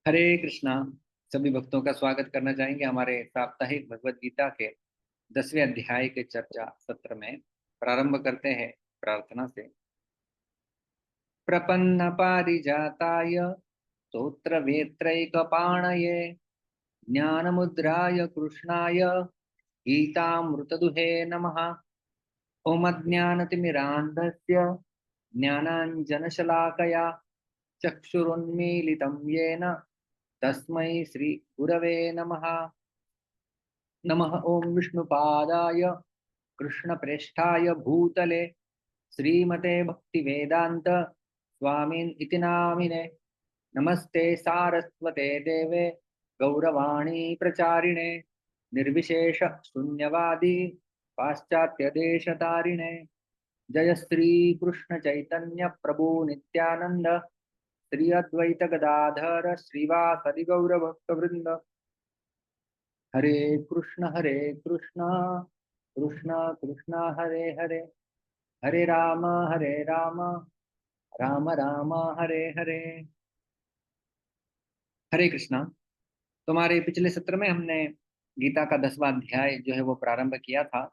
हरे कृष्णा। सभी भक्तों का स्वागत करना चाहेंगे हमारे साप्ताहिक भगवत गीता के 10वें अध्याय के चर्चा सत्र में। प्रारंभ करते हैं प्रार्थना से। प्रपन्न पारिजाताय स्तोत्र वेत्रैकपाणये ज्ञानमुद्राय कृष्णाय गीतामृतदुहे नमः। ओम ज्ञानतिमिरान्धस्य ज्ञानाञ्जनशलाकया चक्षुरुन्मीलितं येन तस्मै श्री गुरवे नमः। नमः ओम विष्णुपादाय कृष्णप्रेष्ठाय भूतले श्रीमते भक्तिवेदांत स्वामिन् इति नामिने। नमस्ते सारस्वते देवे गौरवाणी प्रचारिणे निर्विशेष शून्यवादी पाश्चात्य देशतारिणे। जय श्री कृष्ण चैतन्य प्रभु नित्यानंद श्री अद्वैत गदाधर श्रीवासदि गौर भक्तवृंद। हरे कृष्ण कृष्ण कृष्ण हरे हरे, हरे राम राम राम हरे हरे। हरे कृष्णा। तुम्हारे पिछले सत्र में हमने गीता का 10वां अध्याय जो है वो प्रारंभ किया था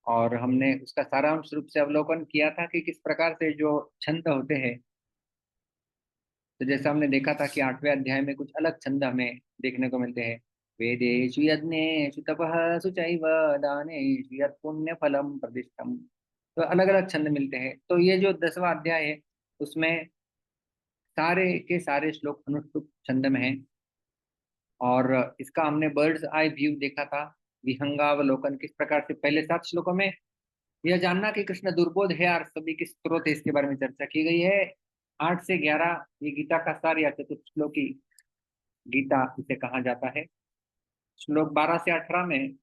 और हमने उसका सारांश रूप से अवलोकन किया था कि किस प्रकार से जो छंद होते हैं। तो जैसा हमने देखा था कि 8वें अध्याय में कुछ अलग छंद हमें देखने को मिलते हैं। वेदेषु यज्ञेषु तपःसु चैव दानेषु यत् पुण्य फलम प्रदिष्टम। तो अलग अलग छंद मिलते हैं। तो ये जो 10वां अध्याय है उसमें सारे के सारे श्लोक अनुष्टुप छंद में हैं और इसका हमने बर्ड्स आई व्यू देखा था। विहंगावलोकन किस प्रकार से पहले 7 श्लोकों में यह जानना कि कृष्ण दुर्बोध है और सभी के स्त्रोत है इसके बारे में चर्चा की गई है। 8 से 11 ये गीता का सार या चतुश्लोकी गीता इसे कहा जाता है। श्लोक 12 से 18 में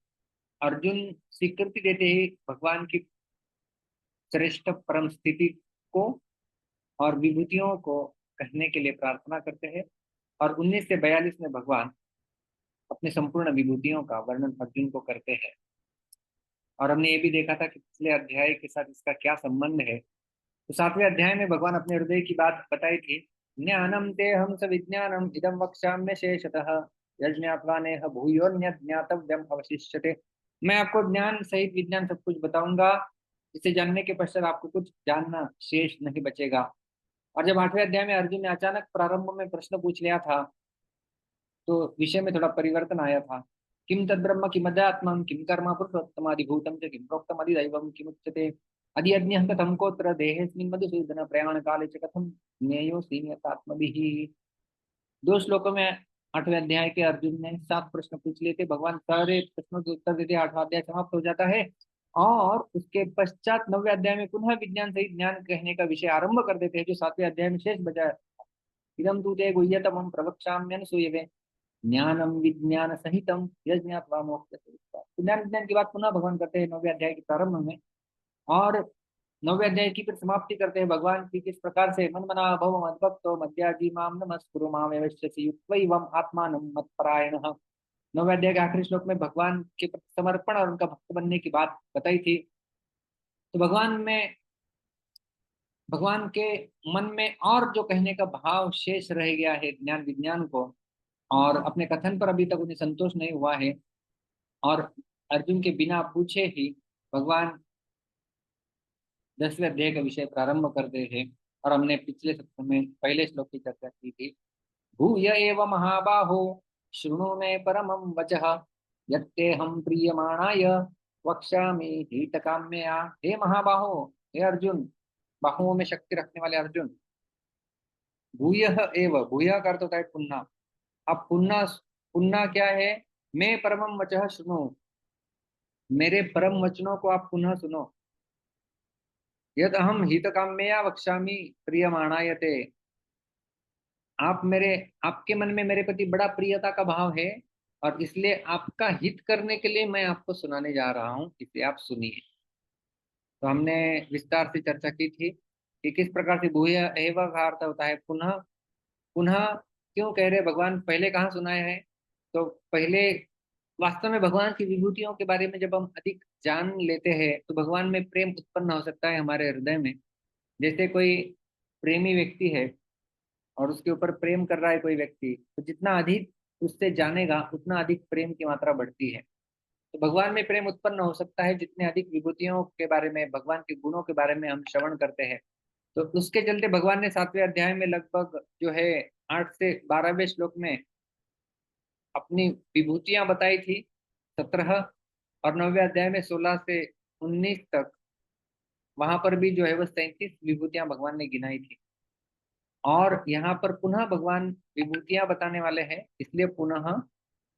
अर्जुन स्वीकृति देते ही भगवान की श्रेष्ठ परम स्थिति को और विभूतियों को कहने के लिए प्रार्थना करते हैं। और 19 से 42 में भगवान अपने संपूर्ण विभूतियों का वर्णन अर्जुन को करते हैं। और हमने ये भी देखा था कि पिछले अध्याय के साथ इसका क्या संबंध है। तो 7वें अध्याय में भगवान अपने हृदय की बात बताई थी। ज्ञानम ते हम स विज्ञानम इदम वक्ष्याम्य शेषतः यज्ञात्वा नेह भूयोन्य ज्ञातव्यम अवशिष्यते। मैं आपको ज्ञान सहित विज्ञान सब कुछ बताऊंगा, इसे जानने के पश्चात आपको कुछ जानना शेष नहीं बचेगा। और जब 8वें अध्याय में अर्जुन ने अचानक प्रारंभ में प्रश्न पूछ लिया था तो विषय में थोड़ा परिवर्तन आया था। किम तद ब्रह्म किमध्यात्म किम कर्म पुरुषोत्तमादिभूतम च किम प्रोक्तम अधिदैवम किमुच्यते अधियज्ञः कथम कोत्र देहेऽस्मिन् मधुसूदन प्रयाण काले च कथम ज्ञेयो सीम्यतात्मभिः। 2 श्लोकों में 8वें अध्याय के अर्जुन ने 7 प्रश्न पूछ लिए थे। भगवान सारे प्रश्नों के उत्तर देते 8वां अध्याय समाप्त हो जाता है और उसके पश्चात 9वें अध्याय में पुनः विज्ञान सहित ज्ञान कहने का विषय आरंभ कर देते हैं जो 7वें अध्याय में शेष बचा है। इदम तु ते गुह्यतमं प्रवक्ष्याम्यनुसूयवे ज्ञानम विज्ञान सहितम यज्ञात्वा मोक्ष्यते। ज्ञान विज्ञान की बात पुनः भगवान करते हैं 9वें अध्याय के प्रारंभ में। और 9वें अध्याय की फिर समाप्ति करते हैं भगवान की किस प्रकार से मन मना भव मद्भक्तो मद्याजी माम नमस्कुरु माम एवश्यसि युक्त्वैवम आत्मानं मत्परायणः। 9वें अध्याय के आखिरी श्लोक में भगवान के प्रति समर्पण और उनका भक्त बनने की बात बताई थी। तो भगवान के मन में और जो कहने का भाव शेष रह गया है ज्ञान विज्ञान को, और अपने कथन पर अभी तक उन्हें संतोष नहीं हुआ है। और अर्जुन के बिना पूछे ही भगवान 10वें अध्याय का विषय प्रारंभ करते हैं। और हमने पिछले सत्र में पहले श्लोक की चर्चा की थी। भूय एव महाबाहो शृणु मे परमं वचः यत्ते हम प्रीयमाणाय वक्ष्यामि हितकाम्यया। हे महाबाहो, हे अर्जुन, बाहुओं में शक्ति रखने वाले अर्जुन। भूय एव, भूय का अर्थ होता है पुन्ना। अब पुन्ना, पुन्ना क्या है? मैं परमम वचः सुनो, मेरे परम वचनों को आप पुनः सुनो। यद अहम हित काम्यया वक्ष्यामि प्रियमाणायते। आप मेरे, आपके मन में मेरे प्रति बड़ा प्रियता का भाव है और इसलिए आपका हित करने के लिए मैं आपको सुनाने जा रहा हूँ, इसे आप सुनिए। तो हमने विस्तार से चर्चा की थी कि किस प्रकार से भूय एव का अर्थ होता है पुनः। पुनः क्यों कह रहे भगवान? पहले कहाँ सुनाया है? तो पहले वास्तव में भगवान की विभूतियों के बारे में जब हम अधिक जान लेते हैं तो भगवान में प्रेम उत्पन्न हो सकता है हमारे हृदय में। जैसे कोई प्रेमी व्यक्ति है और उसके ऊपर प्रेम कर रहा है कोई व्यक्ति, तो जितना अधिक उससे जानेगा उतना अधिक प्रेम की मात्रा बढ़ती है। तो भगवान में प्रेम उत्पन्न हो सकता है जितने अधिक विभूतियों के बारे में, भगवान के गुणों के बारे में हम श्रवण करते हैं। तो उसके चलते भगवान ने 7वें अध्याय में लगभग जो है 8 से 12वें श्लोक में अपनी विभूतियां बताई थी 17, और 9वें अध्याय में 16 से 19 तक वहां पर भी जो है वो 37 विभूतियां भगवान ने गिनाई थी। और यहाँ पर पुनः भगवान विभूतियां बताने वाले हैं, इसलिए पुनः,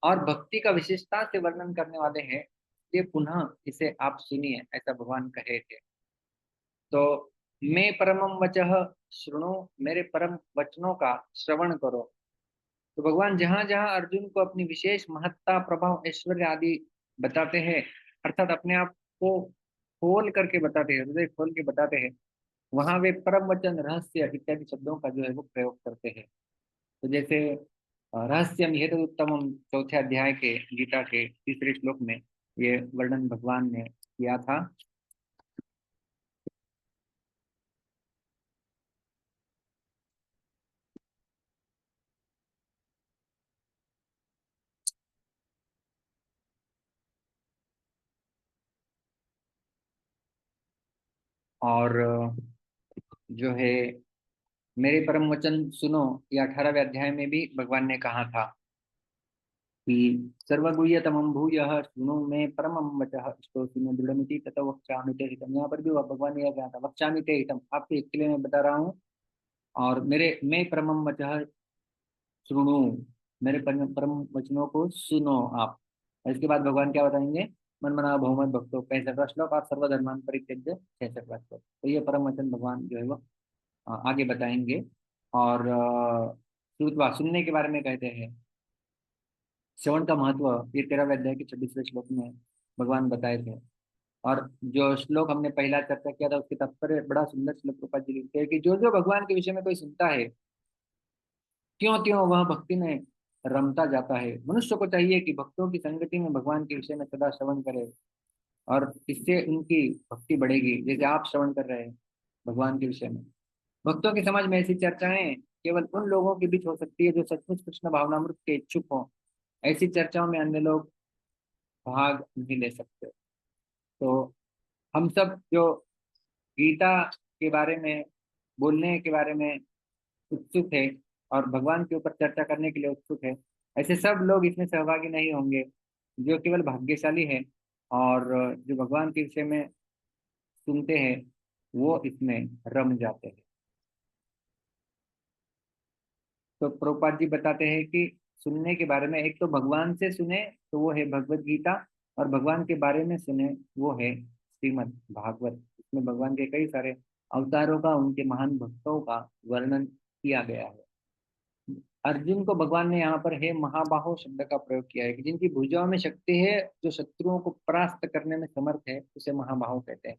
और भक्ति का विशेषता से वर्णन करने वाले हैं, इसलिए पुनः इसे आप सुनिए, ऐसा भगवान कहे थे। तो मैं परमम वचः श्रृणु, मेरे परम वचनों का श्रवण करो। तो भगवान जहां जहां अर्जुन को अपनी विशेष महत्ता, प्रभाव, ऐश्वर्य आदि बताते हैं, अर्थात अपने आप को खोल करके बताते हैं, हृदय खोल के बताते हैं, वहां वे परम वचन, रहस्य इत्यादि शब्दों का जो है वो प्रयोग करते हैं। तो जैसे रहस्यम यह तो उत्तमम, चौथे अध्याय के गीता के तीसरे श्लोक में ये वर्णन भगवान ने किया था। और जो है मेरे परम वचन सुनो, ये 18वें अध्याय में भी भगवान ने कहा था कि सर्वगुह्यतमं भूयः शृणु मे परमं वचः स्तोषि मे दृढ़मिति ततो वक्ष्यामि ते हितम्। यहाँ पर भी भगवान ने यह कहा था, वक्ष्यामि ते हितम्, आपके हित के लिए मैं बता रहा हूँ। और मेरे मैं परमं वचः शृणु, मेरे परम परम वचनों को सुनो आप। और इसके बाद भगवान क्या बताएंगे, मन मना बहुमत भक्तों 65वां श्लोक, और सर्वधर्मान परित्यज्य 66वां श्लोक। तो ये परम वचन भगवान जो है वो आगे बताएंगे। और श्रुतवा, सुनने के बारे में कहते हैं, श्रवण का महत्व ये 13वें अध्याय के 26वें श्लोक में भगवान बताए थे। और जो श्लोक हमने पहला चर्चा किया था उसके तात्पर्य बड़ा सुंदर श्लोक रूपा जी लिखते हैं कि जो जो भगवान के विषय में कोई सुनता है, त्यों त्यों वह भक्ति में रमता जाता है। मनुष्य को चाहिए कि भक्तों की संगति में भगवान के विषय में सदा श्रवण करे, और इससे उनकी भक्ति बढ़ेगी। जैसे आप श्रवण कर रहे हैं भगवान के विषय में, भक्तों की समझ में ऐसी चर्चाएं केवल उन लोगों के बीच हो सकती है जो सचमुच कृष्ण भावनामृत के इच्छुक हों। ऐसी चर्चाओं में अन्य लोग भाग नहीं ले सकते। तो हम सब जो गीता के बारे में बोलने के बारे में उत्सुक है और भगवान के ऊपर चर्चा करने के लिए उत्सुक है, ऐसे सब लोग इसमें सहभागी नहीं होंगे। जो केवल भाग्यशाली है और जो भगवान के विषय में सुनते हैं, वो इसमें रम जाते हैं। तो प्रभुपाद जी बताते हैं कि सुनने के बारे में, एक तो भगवान से सुने तो वो है भगवत गीता, और भगवान के बारे में सुने वो है श्रीमद् भागवत। इसमें भगवान के कई सारे अवतारों का, उनके महान भक्तों का वर्णन किया गया है। अर्जुन को भगवान ने यहाँ पर हे महाबाहो शब्द का प्रयोग किया है कि जिनकी भुजाओं में शक्ति है, जो शत्रुओं को परास्त करने में समर्थ है, उसे महाबाहो कहते हैं।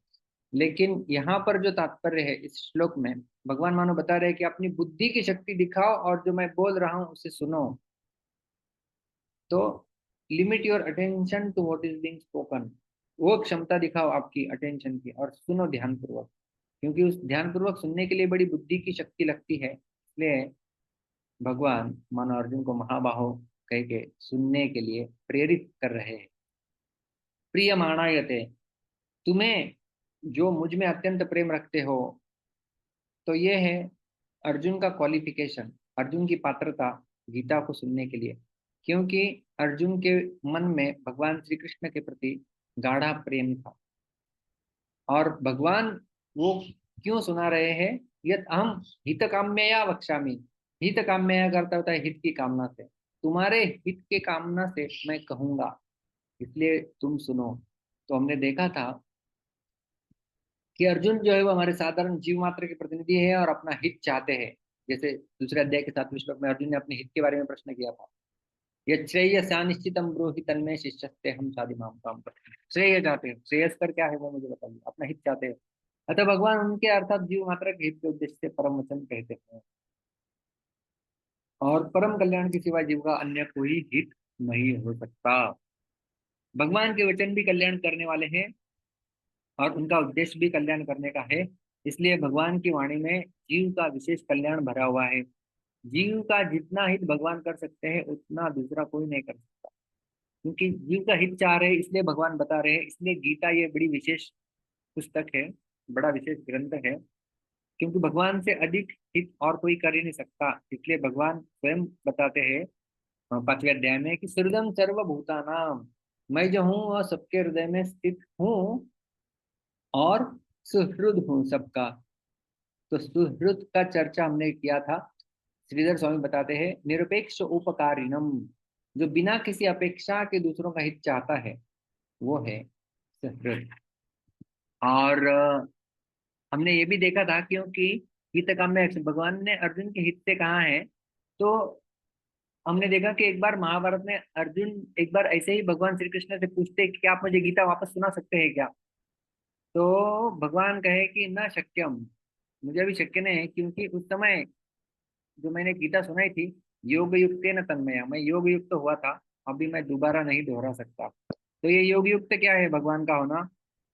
लेकिन यहाँ पर जो तात्पर्य है इस श्लोक में, भगवान मानो बता रहे हैं कि अपनी बुद्धि की शक्ति दिखाओ और जो मैं बोल रहा हूँ उसे सुनो। तो limit your attention to what is being spoken, वो क्षमता दिखाओ आपकी अटेंशन की, और सुनो ध्यानपूर्वक, क्योंकि उस ध्यानपूर्वक सुनने के लिए बड़ी बुद्धि की शक्ति लगती है। इसलिए भगवान मानो अर्जुन को महाबाहो कह के सुनने के लिए प्रेरित कर रहे हैं। प्रिय माणायते, तुम्हें जो मुझ में अत्यंत प्रेम रखते हो। तो ये है अर्जुन का क्वालिफिकेशन, अर्जुन की पात्रता गीता को सुनने के लिए, क्योंकि अर्जुन के मन में भगवान श्री कृष्ण के प्रति गाढ़ा प्रेम था। और भगवान वो क्यों सुना रहे हैं, यत अहम हित काम्यया वक्ष्यामि। हित काम्यया का अर्थ होता है हित की कामना से, तुम्हारे हित के कामना से मैं कहूंगा, इसलिए तुम सुनो। तो हमने देखा था कि अर्जुन जो है वो हमारे साधारण जीव मात्र के प्रतिनिधि है और अपना हित चाहते हैं। जैसे दूसरे अध्याय के 7वें श्लोक में अर्जुन ने अपने हित के बारे में प्रश्न किया था, यह श्रेय निश्चितम ब्रूहि तन्मे शिष्यस्ते हम साधि माम काम पर। श्रेय चाहते हैं, श्रेयस्कर क्या है वो मुझे बताइए, अपना हित चाहते हैं। अतः भगवान उनके अर्थात जीव मात्र के हित के उद्देश्य से परम वचन कहते हैं। और परम कल्याण के सिवा जीव का अन्य कोई हित नहीं हो सकता। भगवान के वचन भी कल्याण करने वाले हैं और उनका उद्देश्य भी कल्याण करने का है। इसलिए भगवान की वाणी में जीव का विशेष कल्याण भरा हुआ है। जीव का जितना हित भगवान कर सकते हैं उतना दूसरा कोई नहीं कर सकता, क्योंकि जीव का हित चाह रहे हैं इसलिए भगवान बता रहे हैं। इसलिए गीता ये बड़ी विशेष पुस्तक है, बड़ा विशेष ग्रंथ है, क्योंकि भगवान से अधिक हित और कोई कर ही नहीं सकता। इसलिए भगवान स्वयं बताते हैं 5वें अध्याय में कि हृदयम सर्वभूतानाम, मैं जो हूँ वह सबके हृदय में स्थित हूँ और सुहृद हूँ सबका। तो सुहृद का चर्चा हमने किया था। श्रीधर स्वामी बताते हैं निरपेक्ष उपकारिणम, जो बिना किसी अपेक्षा के दूसरों का हित चाहता है वो है सुहृद। और हमने ये भी देखा था, क्योंकि गीता का में भगवान ने अर्जुन के हित से कहा है, तो हमने देखा कि एक बार महाभारत में अर्जुन एक बार ऐसे ही भगवान श्री कृष्ण से पूछते कि क्या आप मुझे गीता वापस सुना सकते हैं क्या। तो भगवान कहे कि न शक्यम, मुझे अभी शक्य नहीं है, क्योंकि उस समय जो मैंने गीता सुनाई थी योग युक्त न तन्मया, मैं योग युक्त हुआ था, अभी मैं दोबारा नहीं दोहरा सकता। तो ये योग युक्त क्या है भगवान का होना।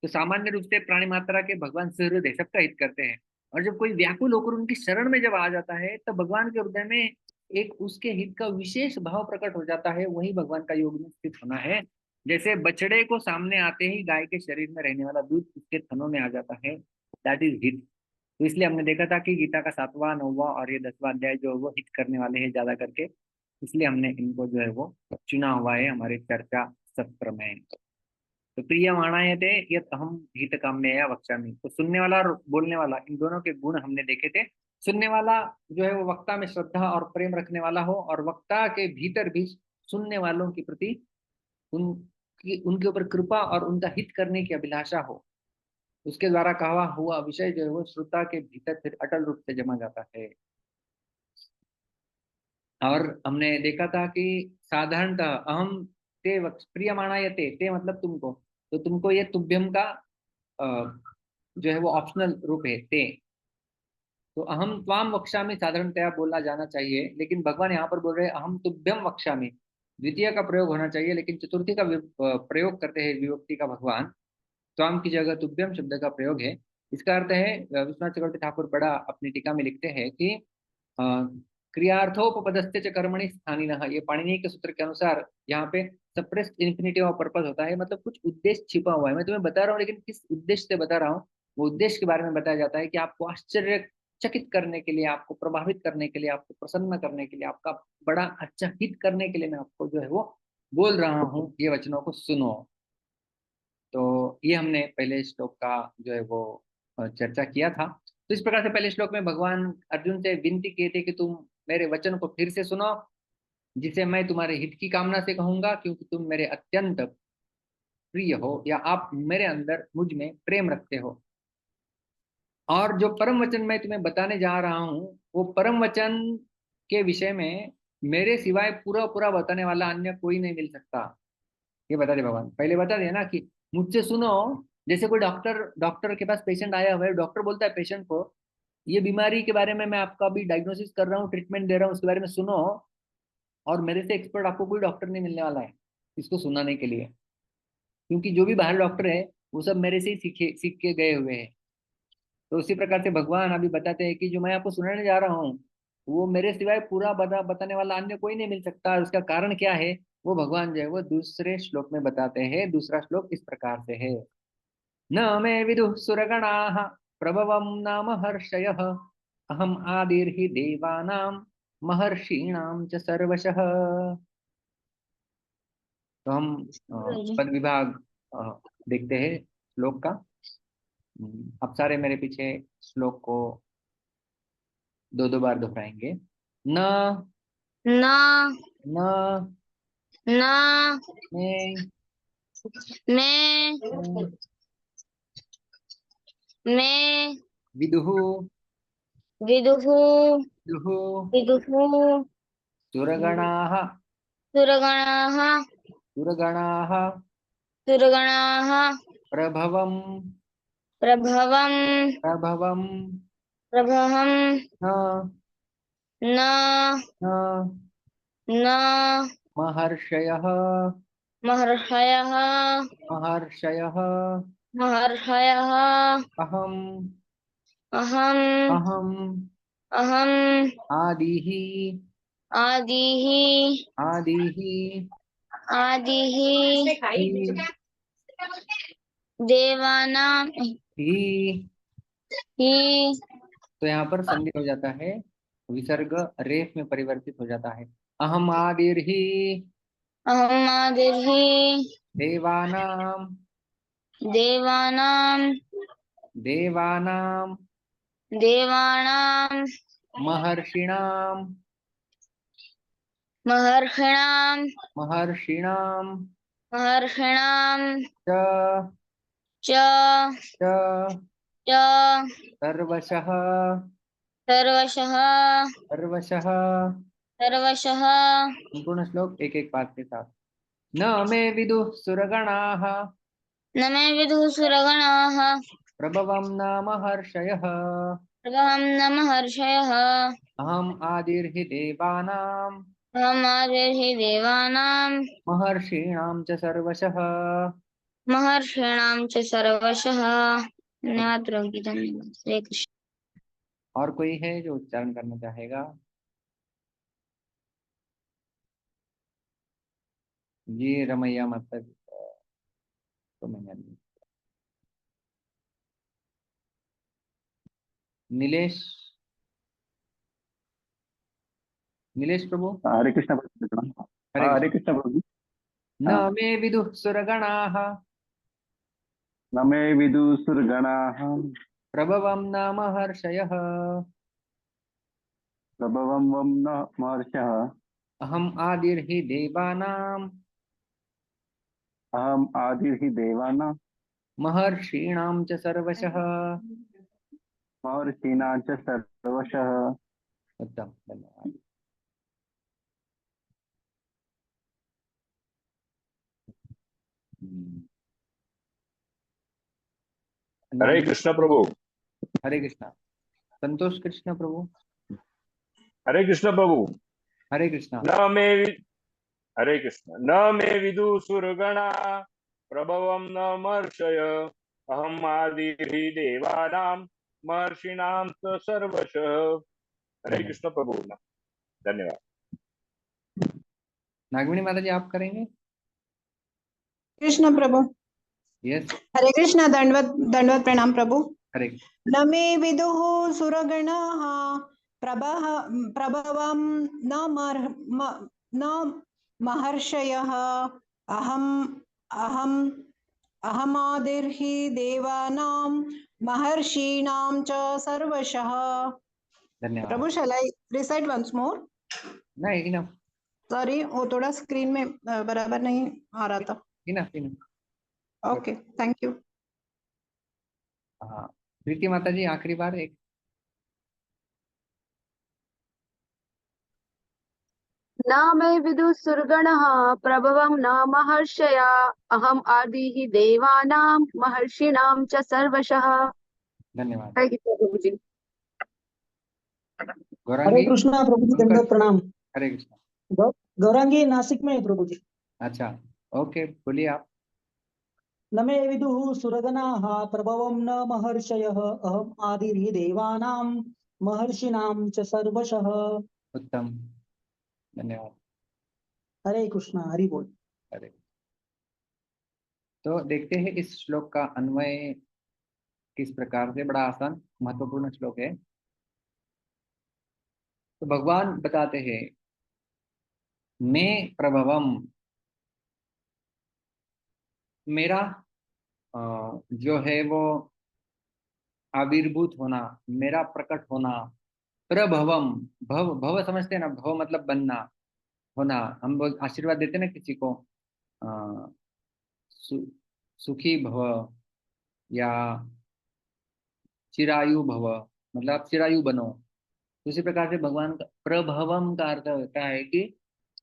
तो सामान्य रूप से प्राणी मात्रा के भगवान सहृदय सबका हित करते हैं, और जब कोई व्याकुल होकर उनकी शरण में जब आ जाता है तब भगवान के हृदय में एक उसके हित का विशेष भाव प्रकट हो जाता है, वही भगवान का योग में स्थित होना है। जैसे बछड़े को सामने आते ही गाय के शरीर में रहने वाला दूध उसके थनों में आ जाता है, दैट इज हित। तो इसलिए हमने देखा था कि गीता का 7वां 9वां और ये 10वां अध्याय जो है वो हित करने वाले हैं ज्यादा करके, इसलिए हमने इनको जो है वो चुना हुआ है हमारे चर्चा सत्र में। तो प्रिय माणायते यत् अहम हित काम्यया वक्ष्यामि, तो सुनने वाला और बोलने वाला इन दोनों के गुण हमने देखे थे। सुनने वाला जो है वो वक्ता में श्रद्धा और प्रेम रखने वाला हो, और वक्ता के भीतर भी सुनने वालों के प्रति उनकी उनके ऊपर कृपा और उनका हित करने की अभिलाषा हो। उसके द्वारा कहा हुआ विषय जो है वो श्रोता के भीतर फिर अटल रूप से जमा जाता है। और हमने देखा था कि साधारणतः अहम ते प्रिय माणायते, ते मतलब तुमको, तो तुमको ये तुभ्यम का अ, जो है वो ऑप्शनल रूप है ते। तो अहम त्वाम वक्ष्यामि साधारणतया बोला जाना चाहिए, लेकिन भगवान यहाँ पर बोल रहे हैं अहम तुभ्यम वक्ष्यामि, द्वितीय का प्रयोग होना चाहिए, लेकिन चतुर्थी का प्रयोग करते हैं विभक्ति का भगवान। त्वाम की जगह तुभ्यम शब्द का प्रयोग है। इसका अर्थ है विश्वनाथ चक्रवर्ती ठाकुर बड़ा अपनी टीका में लिखते हैं कि अ, क्रियार्थोपपदस्ते च कर्मणि स्थानिनः, ये पाणिनि के सूत्र के अनुसार यहाँ पे सप्रेस्ड इन्फिनिटिव ऑफ पर्पस होता है, मतलब कुछ उद्देश्य छिपा हुआ है। मैं तुम्हें बता रहा हूँ, लेकिन किस उद्देश्य से बता रहा हूँ वो उद्देश्य के बारे में बताया जाता है कि आपको आश्चर्यचकित करने के लिए, आपको प्रभावित करने के लिए, आपको प्रसन्न करने के लिए, आपका बड़ा अच्छा हित करने के लिए मैं आपको जो है वो बोल रहा हूँ, ये वचनों को सुनो। तो ये हमने पहले श्लोक का जो है वो चर्चा किया था। तो इस प्रकार से पहले श्लोक में भगवान अर्जुन से विनती किए थे कि तुम मेरे वचन को फिर से सुनो, जिसे मैं तुम्हारे हित की कामना से कहूंगा, क्योंकि तुम मेरे अत्यंत प्रिय हो, या आप मेरे अंदर मुझ में प्रेम रखते हो। और जो परम वचन मैं तुम्हें बताने जा रहा हूँ वो परम वचन के विषय में मेरे सिवाय पूरा पूरा बताने वाला अन्य कोई नहीं मिल सकता। ये बता दे भगवान, पहले बता दिया ना कि मुझसे सुनो। जैसे कोई डॉक्टर डॉक्टर के पास पेशेंट आया हुआ है, डॉक्टर बोलता है पेशेंट को ये बीमारी के बारे में मैं आपका अभी डायग्नोसिस कर रहा हूँ, ट्रीटमेंट दे रहा हूँ, उसके बारे में सुनो। और मेरे से एक्सपर्ट आपको कोई डॉक्टर नहीं मिलने वाला है इसको सुनाने के लिए, क्योंकि जो भी बाहर डॉक्टर है वो सब मेरे से ही सीख के गए हुए हैं। तो उसी प्रकार से भगवान अभी बताते हैं कि जो मैं आपको सुनाने जा रहा हूँ वो मेरे सिवाय पूरा बताने वाला अन्य कोई नहीं मिल सकता। और उसका कारण क्या है वो भगवान जो है वो दूसरे श्लोक में बताते हैं। दूसरा श्लोक इस प्रकार से है, न मे विदुः सुरगणाः प्रभवं नाम हर्षयः, अहम आदिर्हि देवानां महर्षीणां च सर्वशः। तो हम पद विभाग देखते हैं श्लोक का। आप सारे मेरे पीछे श्लोक को दो दो बार दोहराएंगे। न न न न मे मैं मैं विदुः विदुः विदुः विदुः सुरगणाः सुरगणाः सुरगणाः सुरगणाः प्रभवं प्रभवं प्रभवं प्रभवं न न न न महर्षयः महर्षयः महर्षयः महर्षयः अहं अहम् अहं अहम् आदिः आदिः आदिः आदिः हि देवानां हि। हि। तो यहाँ पर संधि हो जाता है, विसर्ग रेफ में परिवर्तित हो जाता है। अहम आदिर्हि अहम् आदिर्हि देवानां देवानां देवानां देवानां महर्षिणां महर्षिणां महर्षिणां महर्षिणां च च च च सर्वशः सर्वशः सर्वशः। सर्वशः। संपूर्ण श्लोक एक एक पाठ के साथ। न मे विदुः सुरगणाः न मे विदुः सुरगणाः प्रभवं न महर्षयः प्रभवं न महर्षयः अहम् आदिर्हि देवानां अहम् आदिर्हि देवानां महर्षीणां च सर्वशः। महर्षीणां च सर्वशः। धन्यवाद प्रभु जी, धन्यवाद। श्री कृष्ण। और कोई है जो उच्चारण करना चाहेगा? ये रमैया मतलब तो मैंने नहीं। नीलेश, नीलेश प्रभु। हरे कृष्ण प्रभु। हरे हाँ, हरे कृष्ण। कृष्ण प्रभु जी। न हाँ। मे विदुः सुरगणाः न मे विदुसुरगणाः प्रभवं न महर्षयः प्रभवं वं न महर्षः अहम् आदिर्हि देवानां अहम् आदिर्हि देवानां महर्षीणां च सर्वशः। महर्षीणां च सर्वशः। उत्तम, धन्यवाद। हम्म, हरे नागवी। कृष्ण प्रभु। हरे कृष्णा। संतोष कृष्ण प्रभु। हरे कृष्ण प्रभु। हरे कृष्णा। न मे वि- हरे कृष्ण। न मे विदुसुरगणा प्रभवं न महर्षय अहम् आदिर्हि देवानां महर्षिणां च सर्वशः। हरे धन्यवाद। कृष्ण प्रभु। धन्यवाद। नागविनी माता जी, आप करेंगे? कृष्ण प्रभु। यस। हरे कृष्ण। दंडवत दंडवत प्रणाम प्रभु। हरे। न मे विदुः सुरगणाः प्रभः प्रभवं न न महर्षयः अहम् अहम् अहमादिर्हि देवानां महर्षीणां च सर्वशः। धन्यवाद। प्रभु, shall I recite once more? नहीं, इनफ सॉरी, वो थोड़ा स्क्रीन में बराबर नहीं आ रहा था। Enough enough. Okay, thank you. हाँ, प्रीति माता जी आखिरी बार एक। न मे विदुसुरगणः प्रभवं न महर्षया अहम् आदिः देवानां महर्षिणां च सर्वशः। धन्यवाद। हरे कृष्ण प्रभु जी। हरे गौरांगी। कृष्णा प्रभु जी, पंकज। दंडवत प्रणाम। हरे कृष्णा। गौरांगी नासिक में है प्रभु जी। अच्छा, ओके, बोलिए आप। न मे विदुः सुरगणाः प्रभवं न महर्षयः अहम् आदिर्हि देवानां महर्षिणां च सर्वशः। उत्तम, धन्यवाद। हरे कृष्णा, हरि बोल। हरे। तो देखते हैं इस श्लोक का अन्वय किस प्रकार से। बड़ा आसान महत्वपूर्ण श्लोक है। तो भगवान बताते हैं, मैं प्रभवम, मेरा जो है वो आविर्भूत होना, मेरा प्रकट होना। प्रभवम, भव भव समझते हैं ना, भव मतलब बनना, होना। हम बोल आशीर्वाद देते हैं ना किसी को, अ, सु, सुखी भव या चिरायु भव, मतलब आप चिरायु बनो। उसी प्रकार से भगवान का प्रभवम का अर्थ होता है कि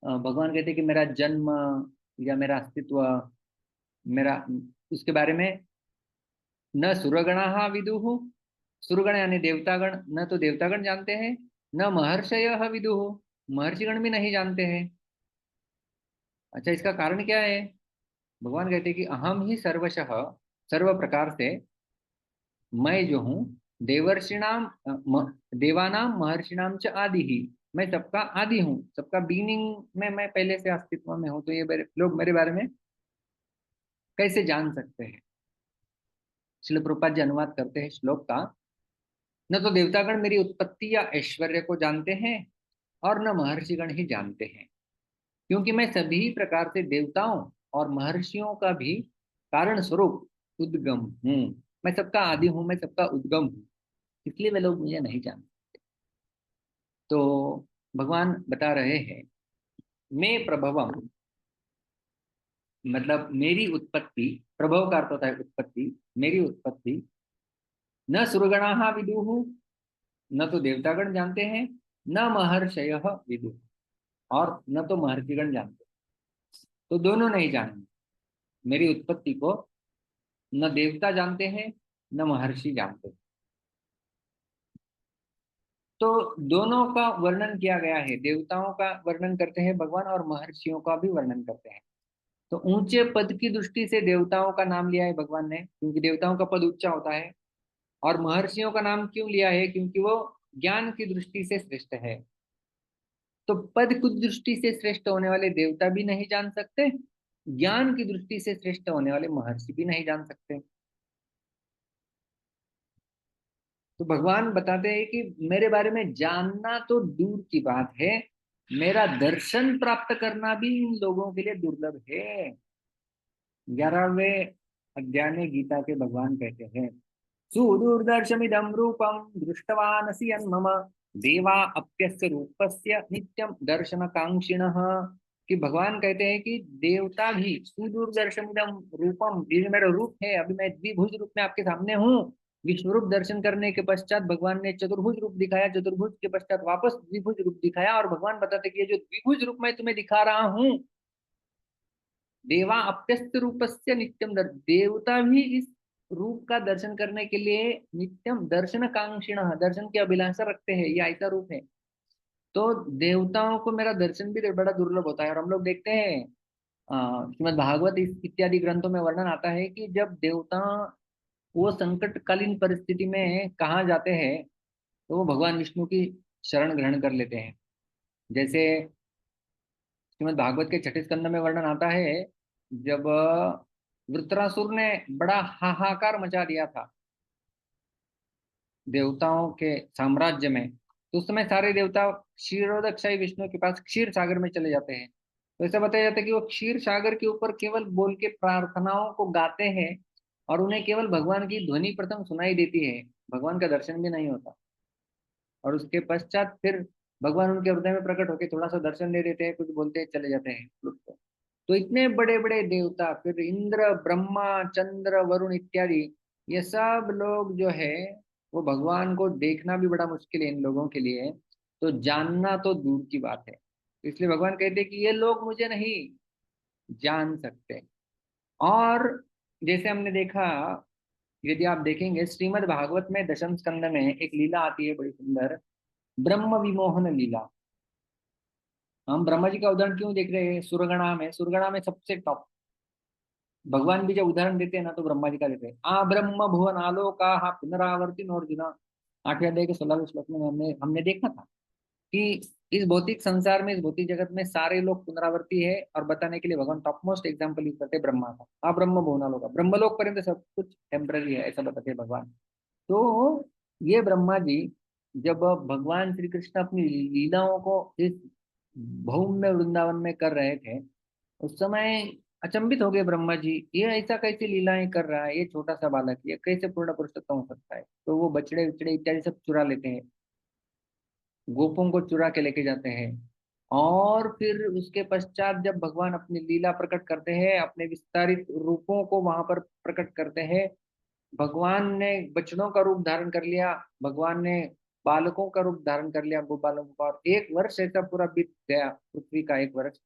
भगवान कहते हैं कि मेरा जन्म या मेरा अस्तित्व, मेरा, उसके बारे में न सुरगणा विदुः, सुरगण यानी देवतागण, न तो देवतागण जानते हैं, न महर्षयः विदुः, महर्षिगण भी नहीं जानते हैं। अच्छा, इसका कारण क्या है? भगवान कहते हैं कि अहम ही सर्वशः, सर्व प्रकार से मैं जो हूँ देवर्षिणाम देवानाम महर्षिणाम च आदि ही, मैं सबका आदि हूँ, सबका बीनिंग में मैं पहले से अस्तित्व में हूँ। तो ये लोग मेरे बारे में कैसे जान सकते हैं? श्रील प्रभुपाद जी अनुवाद करते हैं श्लोक का, न तो देवतागण मेरी उत्पत्ति या ऐश्वर्य को जानते हैं और न महर्षिगण ही जानते हैं, क्योंकि मैं सभी प्रकार से देवताओं और महर्षियों का भी कारण स्वरूप उद्गम हूँ। मैं सबका आदि हूँ, मैं सबका उद्गम हूँ, इसलिए वे लोग मुझे नहीं जानते। तो भगवान बता रहे हैं, मैं प्रभवम, मतलब मेरी उत्पत्ति, प्रभव का अर्थ होता है उत्पत्ति, मेरी उत्पत्ति न सुरगणा विदुः, न तो देवतागण जानते हैं, न महर्षय विदुः, और न तो महर्षिगण जानते। तो दोनों नहीं जानेंगे मेरी उत्पत्ति को, न देवता जानते हैं न महर्षि जानते। तो दोनों का वर्णन किया गया है, देवताओं का वर्णन करते हैं भगवान और महर्षियों का भी वर्णन करते हैं। तो ऊंचे पद की दृष्टि से देवताओं का नाम लिया है भगवान ने, क्योंकि देवताओं का पद ऊंचा होता है। और महर्षियों का नाम क्यों लिया है? क्योंकि वो ज्ञान की दृष्टि से श्रेष्ठ है। तो पद की दृष्टि से श्रेष्ठ होने वाले देवता भी नहीं जान सकते, ज्ञान की दृष्टि से श्रेष्ठ होने वाले महर्षि भी नहीं जान सकते। तो भगवान बताते हैं कि मेरे बारे में जानना तो दूर की बात है, मेरा दर्शन प्राप्त करना भी इन लोगों के लिए दुर्लभ है। 11वें अध्याय में गीता के भगवान कहते हैं, सुदूरदर्शमिदं रूपम दृष्टवानसि यन्मम देवा अप्यस्य रूपस्य नित्यम दर्शन कांक्षिणः। कि भगवान कहते हैं कि देवता भी सुदूरदर्शमिदं रूपम, ये जो मेरा रूप है, अभी मैं द्विभुज रूप में आपके सामने हूँ। विश्वरूप दर्शन करने के पश्चात भगवान ने चतुर्भुज रूप दिखाया, चतुर्भुज के पश्चात वापस द्विभुज रूप दिखाया, और भगवान बताते कि ये जो द्विभुज रूप मैं तुम्हें दिखा रहा हूँ, देवा अप्यस्त रूपस्य नित्यम देवता भी इस रूप का दर्शन करने के लिए नित्यम दर्शन कांक्षिण, दर्शन की अभिलाषा रखते हैं, ये ऐसा रूप है। तो देवताओं को मेरा दर्शन भी बड़ा दुर्लभ होता है। और हम लोग देखते हैं श्रीमद् भागवत इत्यादि ग्रंथों में वर्णन आता है कि जब देवता वो संकटकालीन परिस्थिति में कहाँ जाते हैं, तो वो भगवान विष्णु की शरण ग्रहण कर लेते हैं। जैसे श्रीमद् भागवत के छठे स्कंद में वर्णन आता है, जब वृत्रासुर ने बड़ा हाहाकार मचा दिया था देवताओं के साम्राज्य में, तो उस समय सारे देवता क्षीरोदक्षाई विष्णु के पास क्षीर सागर में चले जाते हैं। तो ऐसा बताया जाता है कि वो क्षीर सागर के ऊपर केवल बोल के प्रार्थनाओं को गाते हैं, और उन्हें केवल भगवान की ध्वनि प्रथम सुनाई देती है, भगवान का दर्शन भी नहीं होता। और उसके पश्चात फिर भगवान उनके हृदय में प्रकट होकर थोड़ा सा दर्शन दे देते हैं, कुछ बोलते हैं, चले जाते हैं। तो इतने बड़े बड़े देवता, फिर इंद्र, ब्रह्मा, चंद्र, वरुण इत्यादि, ये सब लोग जो है वो भगवान को देखना भी बड़ा मुश्किल है इन लोगों के लिए, तो जानना तो दूर की बात है। इसलिए भगवान कहते हैं कि ये लोग मुझे नहीं जान सकते। और जैसे हमने देखा, यदि आप देखेंगे श्रीमद् भागवत में दशम स्कंद में एक लीला आती है बड़ी सुंदर, ब्रह्म विमोहन लीला। हम ब्रह्मा जी का उदाहरण क्यों देख रहे हैं? सुरगणा में सबसे टॉप भगवान भी जब उदाहरण देते हैं ना, तो ब्रह्मा जी का देते हैं। आ ब्रह्म भुवन आलोका पुनरावर्तिन अर्जुन, 8वें अध्याय के 16वें श्लोक में हमने देखा था कि इस भौतिक संसार में, इस भौतिक जगत में सारे लोग पुनरावर्ती है, और बताने के लिए भगवान टॉप मोस्ट एग्जाम्पल यूज करते हैं ब्रह्मा का। आ ब्रह्म भुवन आलोका, ब्रह्मलोक पर्यंत सब कुछ टेम्पररी है, ऐसा बताते हैं भगवान। तो ये ब्रह्मा जी जब भगवान श्री कृष्ण अपनी लीलाओं को इस भौम वृंदावन में कर रहे थे, उस समय अचंभित हो गए ब्रह्मा जी, ये ऐसा कैसे लीलाएं कर रहा है, ये छोटा सा बालक, ये कैसे पूर्ण पुरुषोत्तम हो सकता है। तो वो बछड़े उछड़े इत्यादि सब चुरा लेते हैं, गोपों को चुरा के लेके जाते हैं। और फिर उसके पश्चात जब भगवान अपनी लीला प्रकट करते हैं, अपने विस्तारित रूपों को वहां पर प्रकट करते हैं, भगवान ने बछड़ों का रूप धारण कर लिया, भगवान ने बालकों का रूप धारण कर लिया, गोपालों का। और 1 वर्ष ऐसा पूरा बीत गया, पृथ्वी का 1 वर्ष।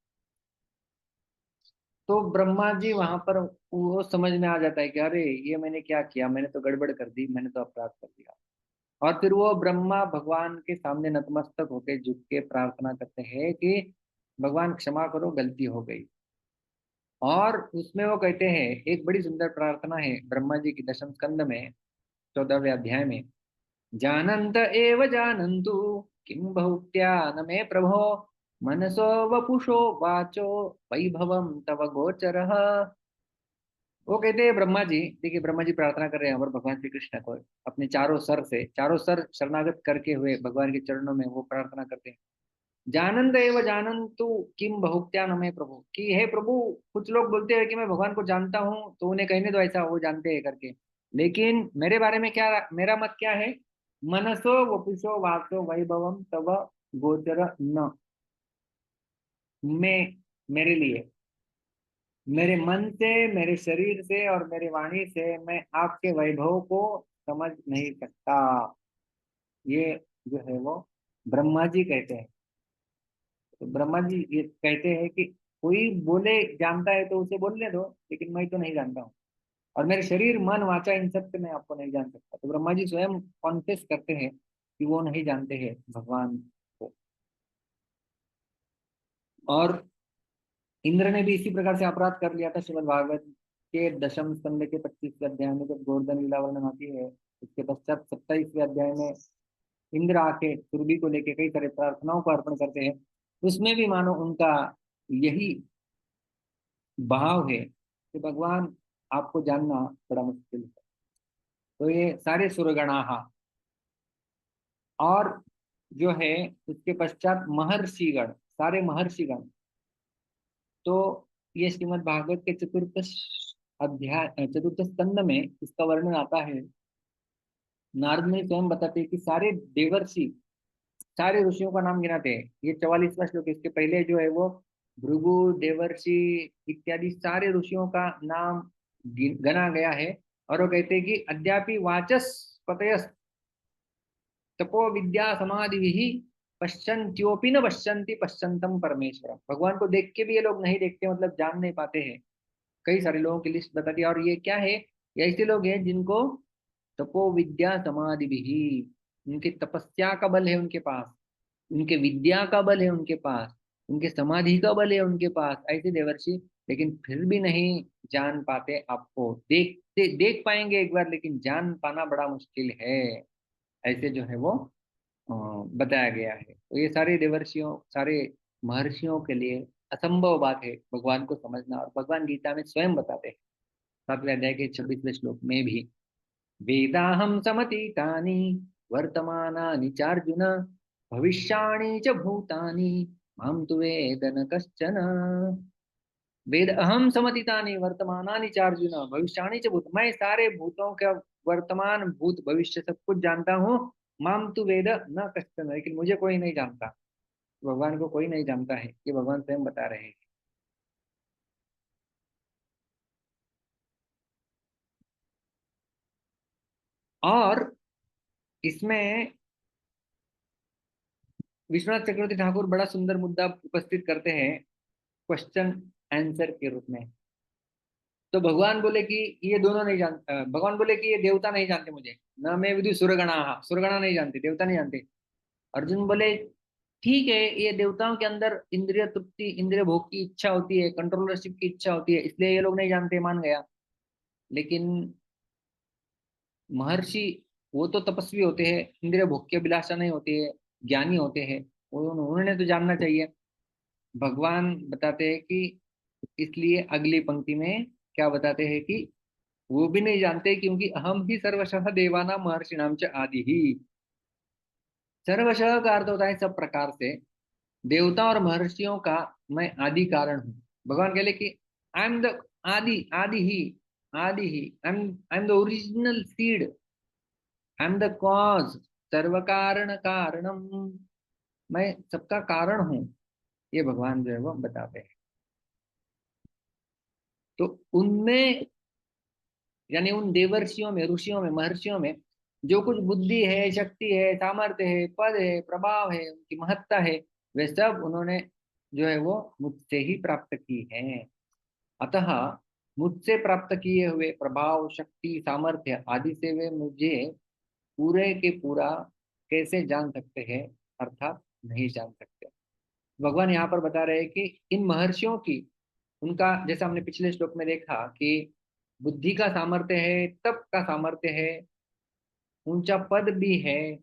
तो ब्रह्मा जी वहां पर वो समझ में आ जाता है कि अरे ये मैंने क्या किया, मैंने तो गड़बड़ कर दी, मैंने तो अपराध कर दिया। और फिर वो ब्रह्मा भगवान के सामने नतमस्तक होकर झुक के प्रार्थना करते हैं कि भगवान क्षमा करो, गलती हो गई। और उसमें वो कहते हैं, एक बड़ी सुंदर प्रार्थना है ब्रह्मा जी की दशम स्कंद में 14वें अध्याय में, जानन्त एव जानन्तु किं बहुक्त्या न मे प्रभो मनसो वपुषो वाचो वैभवम तव गोचरः। वो कहते हैं ब्रह्मा जी, देखिए ब्रह्मा जी प्रार्थना कर रहे हैं और भगवान श्री कृष्ण को अपने चारों सर शरणागत करके हुए भगवान के चरणों में वो प्रार्थना करते हैं। जानंद एवं जानंतु किम बहुक्त्या न मे प्रभु, कि हे प्रभु, कुछ लोग बोलते हैं कि मैं भगवान को जानता हूँ तो उन्हें कहने दो ऐसा वो जानते हैं करके, लेकिन मेरे बारे में क्या, मेरा मत क्या है, मनसो वपुषो वासो वैभवम तव गोचर न, मैं, मेरे लिए, मेरे मन से, मेरे शरीर से और मेरे वाणी से मैं आपके वैभव को समझ नहीं सकता। ये जो है वो ब्रह्मा जी कहते हैं। तो ब्रह्मा जी ये कहते हैं कि कोई बोले जानता है तो उसे बोलने दो, लेकिन मैं तो नहीं जानता हूँ, और मेरे शरीर मन वाचा इन सब से मैं आपको नहीं जान सकता। तो ब्रह्मा जी स्वयं कॉन्फेस करते हैं कि वो नहीं जानते हैं भगवान को। और इंद्र ने भी इसी प्रकार से अपराध कर लिया था। श्रीमद् भागवत के दशम स्कंद के 25वें अध्याय में जब गोवर्धन लीला वर्णन आती है, उसके पश्चात 27वें अध्याय में इंद्र आके सुरभि को लेके कई सारे प्रार्थनाओं को अर्पण करते हैं। उसमें भी मानो उनका यही भाव है कि भगवान आपको जानना बड़ा मुश्किल है। तो ये सारे सुरगणाहा, और जो है उसके पश्चात महर्षिगण, सारे महर्षिगण। तो ये श्रीमद् भागवत के चतुर्थ स्कंद में इसका वर्णन आता है। नारद ने स्वयं बताते हैं कि सारे देवर्षि, सारे ऋषियों का नाम गिनाते हैं। ये 44वां श्लोक, इसके पहले जो है वो भृगु, देवर्षि इत्यादि सारे ऋषियों का नाम गना गया है। और वो कहते हैं कि अद्यापि वाचस पतयस तपो विद्या समाधि पश्यन्त्योपि न पश्यन्ति पश्यन्तम परमेश्वर। भगवान को देख के भी ये लोग नहीं देखते, मतलब जान नहीं पाते हैं। कई सारे लोगों की लिस्ट बता दी। और ये क्या है, ये ऐसे लोग हैं जिनको तपो विद्या समाधि भी, उनकी तपस्या का बल है उनके पास, उनके विद्या का बल है उनके पास, उनके समाधि का बल है उनके पास, ऐसे देवर्षि, लेकिन फिर भी नहीं जान पाते आपको। देख पाएंगे एक बार, लेकिन जान पाना बड़ा मुश्किल है, ऐसे जो है वो बताया गया है। तो ये सारे देवर्षियों, सारे महर्षियों के लिए असंभव बात है भगवान को समझना। और भगवान गीता में स्वयं बताते हैं 7वें अध्याय के 26वें श्लोक में भी, वेदाहं समतीतानि वर्तमानानि चार्जुन भविष्याणि च भूतानि मां तु वेद न कश्चन। वेद अहम समतीतानि वर्तमानानि चार्जुन भविष्याणि च भूत, मैं सारे भूतों का वर्तमान भूत भविष्य सब कुछ जानता हूँ। माम तु वेद न कश्चन, लेकिन मुझे कोई नहीं जानता। भगवान को कोई नहीं जानता है, ये भगवान स्वयं बता रहे हैं। और इसमें विश्वनाथ चक्रवर्ती ठाकुर बड़ा सुंदर मुद्दा उपस्थित करते हैं क्वेश्चन आंसर के रूप में। तो भगवान बोले कि ये दोनों नहीं जानते, भगवान बोले कि ये देवता नहीं जानते मुझे, न मैं विदु सुरगणा, सुरगणा नहीं जानते, देवता नहीं जानते। अर्जुन बोले ठीक है, ये देवताओं के अंदर इंद्रिय तृप्ति, इंद्रिय भोग की इच्छा होती है, कंट्रोलरशिप की इच्छा होती है, इसलिए ये लोग नहीं जानते, मान गया। लेकिन महर्षि वो तो तपस्वी होते हैं, इंद्रिय भोग की अभिलाषा नहीं होती है, ज्ञानी होते हैं, उन्होंने तो जानना चाहिए। भगवान बताते हैं कि इसलिए अगली पंक्ति में क्या बताते हैं कि वो भी नहीं जानते, क्योंकि अहम ही सर्वशः देवाना महर्षिणाम च आदि ही। सर्वशः का अर्थ होता है सब प्रकार से, देवता और महर्षियों का मैं आदि कारण हूँ। भगवान कहले कि आई एम द आदि, आदि ही, I am the original seed, I am the cause, सर्व कारण कारणम, मैं सबका कारण हूँ। ये भगवान जो है वो बताते हैं। तो उनमें, यानी उन देवर्षियों में, ऋषियों में, महर्षियों में जो कुछ बुद्धि है, शक्ति है, सामर्थ्य है, पद है, प्रभाव है, उनकी महत्ता है, वे सब उन्होंने जो है वो मुझसे ही प्राप्त की है। अतः मुझसे प्राप्त किए हुए प्रभाव, शक्ति, सामर्थ्य आदि से वे मुझे पूरे के पूरा कैसे जान सकते हैं, अर्थात नहीं जान सकते। भगवान यहाँ पर बता रहे हैं कि इन महर्षियों की, उनका जैसा हमने पिछले श्लोक में देखा कि बुद्धि का सामर्थ्य है, तप का सामर्थ्य है, ऊंचा पद भी है,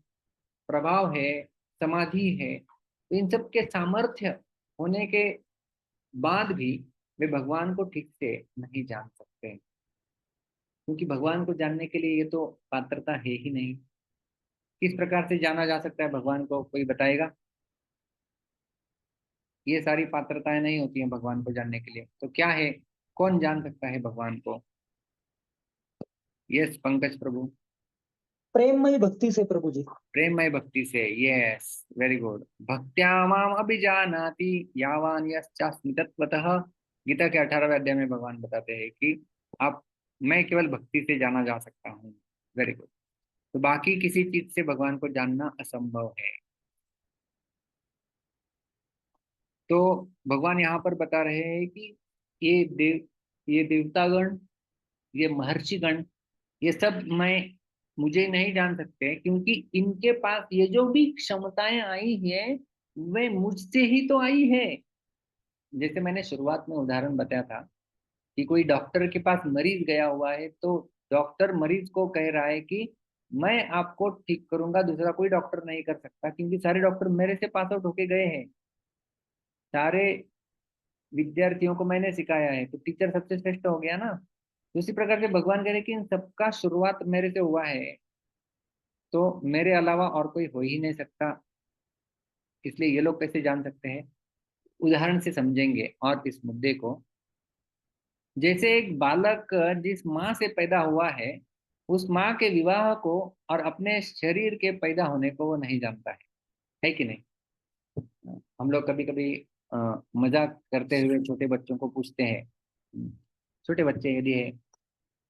प्रभाव है, समाधि है, तो इन सब के सामर्थ्य होने के बाद भी वे भगवान को ठीक से नहीं जान सकते, क्योंकि भगवान को जानने के लिए ये तो पात्रता है ही नहीं। किस प्रकार से जाना जा सकता है भगवान को, कोई बताएगा? ये सारी पात्रताएं नहीं होती हैं भगवान को जानने के लिए, तो क्या है, कौन जान सकता है भगवान को? यस पंकज प्रभु। प्रेममयी भक्ति से प्रभु जी। प्रेममय भक्ति से, यस, वेरी गुड। भक्त्या माम अभिजानाति यावान यश्चास्मि तत्त्वतः। गीता के 18वें अध्याय में भगवान बताते हैं कि आप, मैं केवल भक्ति से जाना जा सकता हूँ। Very good. तो बाकी किसी चीज से भगवान को जानना असंभव है। तो भगवान यहाँ पर बता रहे हैं कि ये देवतागण, ये महर्षिगण, ये सब मुझे नहीं जान सकते, क्योंकि इनके पास ये जो भी क्षमताएं आई है वे मुझसे ही तो आई है। जैसे मैंने शुरुआत में उदाहरण बताया था कि कोई डॉक्टर के पास मरीज गया हुआ है, तो डॉक्टर मरीज को कह रहा है कि मैं आपको ठीक करूंगा, दूसरा कोई डॉक्टर नहीं कर सकता, क्योंकि सारे डॉक्टर मेरे से पास आउट होके गए हैं, सारे विद्यार्थियों को मैंने सिखाया है, तो टीचर सबसे श्रेष्ठ हो गया ना। तो उसी प्रकार से भगवान कह रहे कि इन सबका शुरुआत मेरे से हुआ है, तो मेरे अलावा और कोई हो ही नहीं सकता, इसलिए ये लोग कैसे जान सकते हैं? उदाहरण से समझेंगे और इस मुद्दे को। जैसे एक बालक जिस माँ से पैदा हुआ है, उस माँ के विवाह को और अपने शरीर के पैदा होने को वो नहीं जानता है कि नहीं? हम लोग कभी कभी मजाक करते हुए छोटे बच्चों को पूछते हैं, छोटे बच्चे यदि है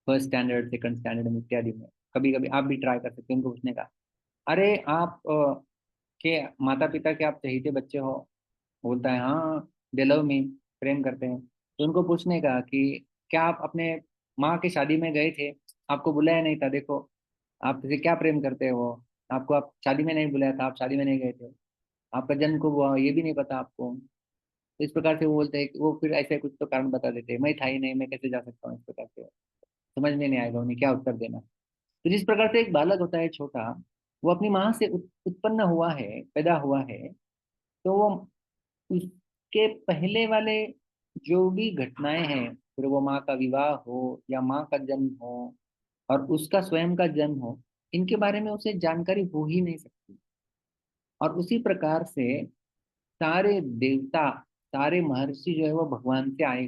फर्स्ट स्टैंडर्ड, सेकंड स्टैंडर्ड में इत्यादि में, कभी कभी आप भी ट्राई कर सकते हैं उनको पूछने का, अरे आप के माता पिता के आप चहेते बच्चे हो? बोलता है हाँ, दे लव मी, प्रेम करते हैं। तो उनको पूछने का कि क्या आप अपने माँ की शादी में गए थे, आपको बुलाया नहीं था, देखो आप किसी क्या प्रेम करते हो, आपको आप शादी में नहीं बुलाया था, आप शादी में नहीं गए थे, आपका जन्म कब हुआ ये भी नहीं पता आपको। तो इस प्रकार से वो बोलते हैं कि वो फिर ऐसे कुछ तो कारण बता देते हैं, मैं था ही नहीं, मैं कैसे जा सकता हूँ, इस प्रकार से समझ में नहीं आएगा उन्हें क्या उत्तर देना। तो जिस प्रकार से एक बालक होता है छोटा, वो अपनी माँ से उत्पन्न हुआ है, पैदा हुआ है, तो वो उसके पहले वाले जो भी घटनाएं हैं, फिर वो माँ का विवाह हो या माँ का जन्म हो और उसका स्वयं का जन्म हो, इनके बारे में उसे जानकारी हो ही नहीं सकती। और उसी प्रकार से सारे देवता, सारे महर्षि जो है वो भगवान से आए।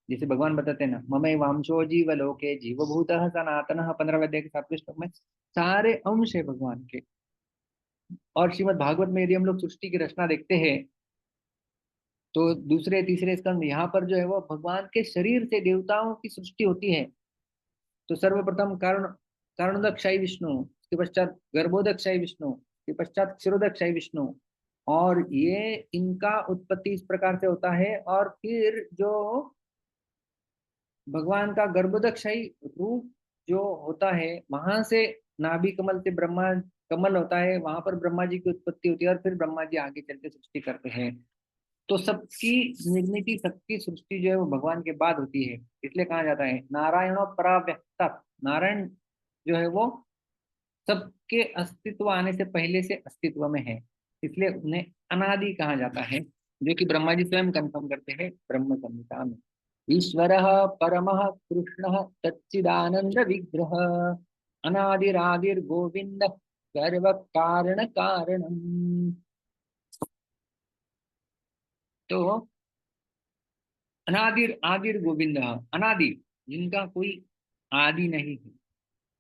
जैसे भगवान बताते हैं ना, ममई वांशो जीव लोके जीवभूत सनातन, 15वें अध्याय के 7वें श्लोक में सारे अंश है भगवान के। और श्रीमद् भागवत में यदि हम लोग सृष्टि की रचना देखते हैं, तो दूसरे तीसरे स्कंद यहाँ पर जो है वो भगवान के शरीर से देवताओं की सृष्टि होती है। तो सर्वप्रथम कारणोदक्षाई विष्णु, उसके पश्चात गर्भोदक्षाई विष्णु, उसके पश्चात क्षीरोदक्षाई विष्णु, और ये इनका उत्पत्ति इस प्रकार से होता है। और फिर जो भगवान का गर्भोदक्षाई रूप जो होता है, वहां से नाभि कमल से ब्रह्मा कमल होता है, वहां पर ब्रह्मा जी की उत्पत्ति होती है, और फिर ब्रह्मा जी आगे चलते सृष्टि करते हैं। तो सबकी निर्मिति, सबकी सृष्टि जो है वो भगवान के बाद होती है। इसलिए कहा जाता है नारायणो पराव्यक्ता, नारायण जो है वो सबके अस्तित्व आने से पहले से अस्तित्व में है, इसलिए उन्हें अनादि कहा जाता है, जो कि ब्रह्मा जी स्वयं कंफर्म करते हैं ब्रह्म संहिता में। ईश्वर परमः कृष्ण सच्चिदानंद विग्रह अनादिरादिर गोविंद सर्व कारण कारणम। तो अनादिर आदिर गोविंद, अनादि, जिनका कोई आदि नहीं है,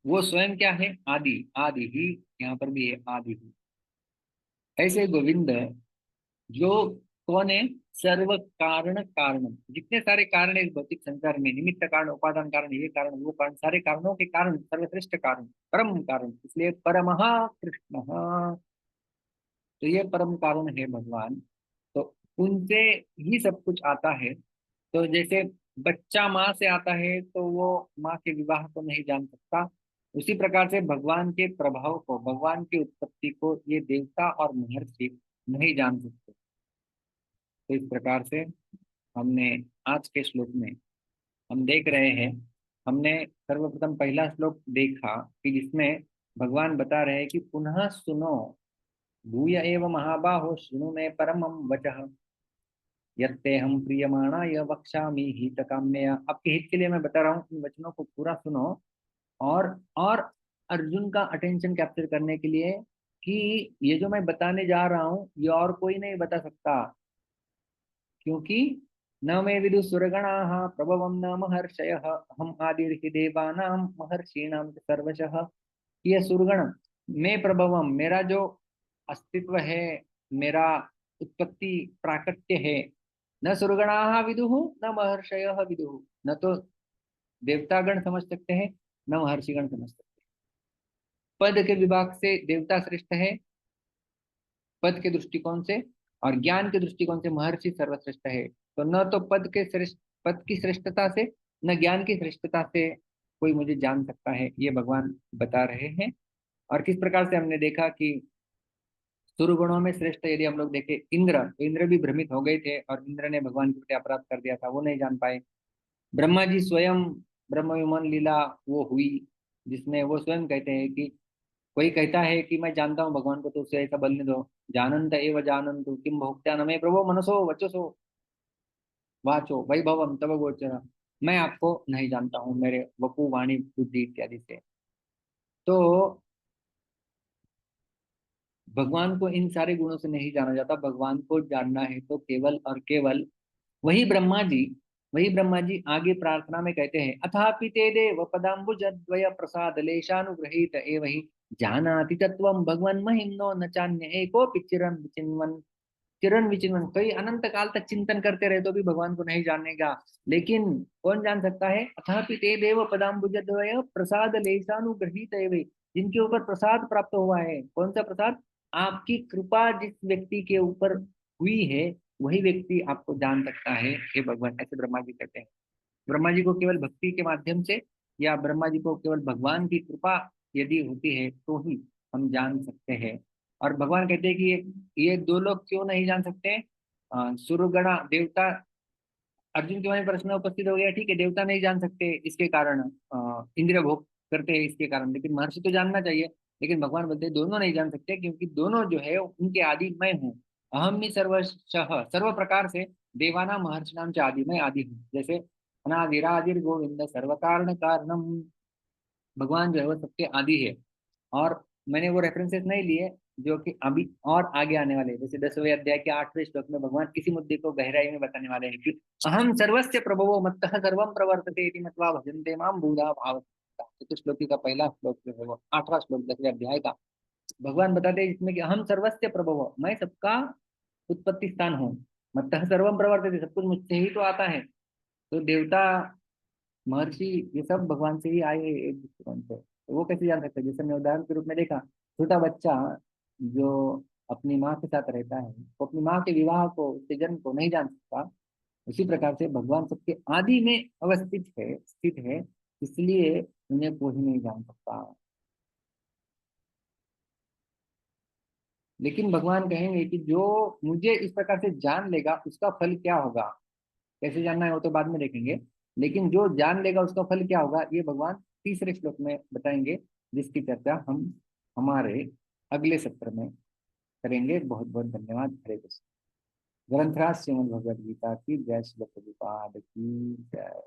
वो स्वयं क्या है? आदि, आदि ही, यहाँ पर भी है आदि ही। ऐसे गोविंद जो कौन है? सर्व कारण कारण, जितने सारे कारण है इस भौतिक संसार में, निमित्त कारण, उपादान कारण, ये कारण, वो कारण, सारे कारणों के कारण सर्वश्रेष्ठ कारण, परम कारण, इसलिए परमः कृष्ण। तो ये परम कारण है भगवान। तो उनसे ही सब कुछ आता है। तो जैसे बच्चा माँ से आता है तो वो माँ के विवाह को नहीं जान सकता, उसी प्रकार से भगवान के प्रभाव को, भगवान की उत्पत्ति को ये देवता और महर्षि नहीं जान सकते। तो इस प्रकार से हमने आज के श्लोक में हम देख रहे हैं, हमने सर्वप्रथम पहला श्लोक देखा कि जिसमें भगवान बता रहे हैं कि पुनः सुनो, भूय एव महाबाहो शृणु मे परमं वचः, यत्ते हम प्रियमाणाय वक्ष्यामि हितकाम्यया। आपके हित के लिए मैं बता रहा हूँ, इन वचनों को पूरा सुनो। और अर्जुन का अटेंशन कैप्चर करने के लिए कि ये जो मैं बताने जा रहा हूँ ये और कोई नहीं बता सकता, क्योंकि न मे विदु सुरगणाः प्रभवं न महर्षयः हम आदिर्हि देवानां महर्षीणां च सर्वशः। ये सुरगण मैं प्रभवम, मेरा जो अस्तित्व है, मेरा उत्पत्ति प्राकट्य है, न सुरगणाः विदुः न महर्षयः विदुः, न तो देवतागण समझ सकते हैं न महर्षिगण समझ सकते हैं। पद के विभाग से देवता श्रेष्ठ है, पद के दृष्टिकोण से, और ज्ञान के दृष्टिकोण से महर्षि सर्वश्रेष्ठ है। तो न तो पद की श्रेष्ठता से न ज्ञान की श्रेष्ठता से कोई मुझे जान सकता है, ये भगवान बता रहे हैं। और किस प्रकार से हमने देखा कि सुरगुणों में श्रेष्ठ यदि हम लोग देखें इंद्र, तो इंद्र भी भ्रमित हो गए थे और इंद्र ने भगवान के प्रति अपराध कर दिया था, वो नहीं जान पाए। ब्रह्मा जी स्वयं ब्रह्म विमन लीला वो हुई, जिसमें वो स्वयं कहते हैं कि कोई कहता है कि मैं जानता हूँ भगवान को, तो उसे ऐसा बोलने दो, जानंत एव जानन्तु किम भोक्त्या न मे प्रभो मनसो वचसो वाचो वैभवम तव गोचर। मैं आपको नहीं जानता हूँ मेरे वपु वाणी बुद्धि इत्यादि से। तो भगवान को इन सारे गुणों से नहीं जाना जाता। भगवान को जानना है तो केवल और केवल वही ब्रह्मा जी, आगे प्रार्थना में कहते हैं, अथापि ते देव पदाम्बुज द्वय प्रसाद लेशानुग्रहीत एव हि जानाति तत्वं भगवन् महिम्नो न चान्य एकोऽपि चिरन विचिन्वन। कई अनंत काल तक चिंतन करते रहे तो भी भगवान को नहीं जानेगा, लेकिन कौन जान सकता है? अथापि ते देव पदाम्बुज द्वय प्रसाद लेशानुग्रहीत एव हि, जिनके ऊपर प्रसाद प्राप्त हुआ है। कौन सा प्रसाद? आपकी कृपा जिस व्यक्ति के ऊपर हुई है वही व्यक्ति आपको जान सकता है, हे भगवान, ऐसे ब्रह्मा जी कहते हैं। ब्रह्मा जी को केवल भक्ति के माध्यम से या ब्रह्मा जी को केवल भगवान की कृपा यदि होती है तो ही हम जान सकते हैं। और भगवान कहते हैं कि ये दो लोग क्यों नहीं जान सकते? सुरगणा देवता, अर्जुन के मन में प्रश्न उपस्थित हो गया, ठीक है देवता नहीं जान सकते इसके कारण, इंद्रिय भोग करते हैं इसके कारण, लेकिन महर्षि तो जानना चाहिए। लेकिन भगवान बोलते हैं दोनों नहीं जान सकते, क्योंकि दोनों जो है उनके आदि मैं हूँ। अहम ही सर्वशः, सर्व प्रकार से देवाना महर्षि नाम च आदि, मैं आदि हूँ। जैसे अनादिरादिर गोविंद सर्व कारण कारणम, भगवान जो है वो सबके आदि है। और मैंने वो रेफरेंसेस नहीं लिए जो कि अभी और आगे आने वाले हैं। जैसे 10वें अध्याय के 8वें श्लोक में भगवान किसी मुद्दे को गहराई में बताने वाले हैं कि अहम सर्वस्य प्रभवो मत्तः सर्वं प्रवर्तते इति मत्वा भजन्ते मां मूढ़ा भावः। चतुश्लोकी का पहला श्लोक जो है वो 8वां श्लोक 10वें अध्याय का भगवान बताते हैं जिसमें कि अहम सर्वस्य प्रभवो, मैं सबका उत्पत्ति स्थान हूँ। मत्तः सर्वं प्रवर्तते, सब कुछ मुझसे ही तो आता है। तो देवता महर्षि ये सब भगवान से ही आए हैं एक दृष्टिकोण से। तो वो कैसे जान सकते हैं? जैसे मैं उदाहरण के रूप में देखा, छोटा बच्चा जो अपनी माँ के साथ रहता है वो अपनी माँ के विवाह को, उसके जन्म को नहीं जान सकता। उसी प्रकार से भगवान सबके आदि में अवस्थित है, स्थित है, इसलिए उन्हें कोई नहीं जान सकता। लेकिन भगवान कहेंगे कि जो मुझे इस प्रकार से जान लेगा उसका फल क्या होगा, कैसे जानना है वो तो बाद में देखेंगे। लेकिन जो जान लेगा उसका फल क्या होगा ये भगवान तीसरे श्लोक में बताएंगे, जिसकी चर्चा हम हमारे अगले सत्र में करेंगे। बहुत बहुत धन्यवाद। हरे कृष्ण। ग्रंथराज श्रीमद् भगवद गीता की जय। श्री प्रभुपाद की जय।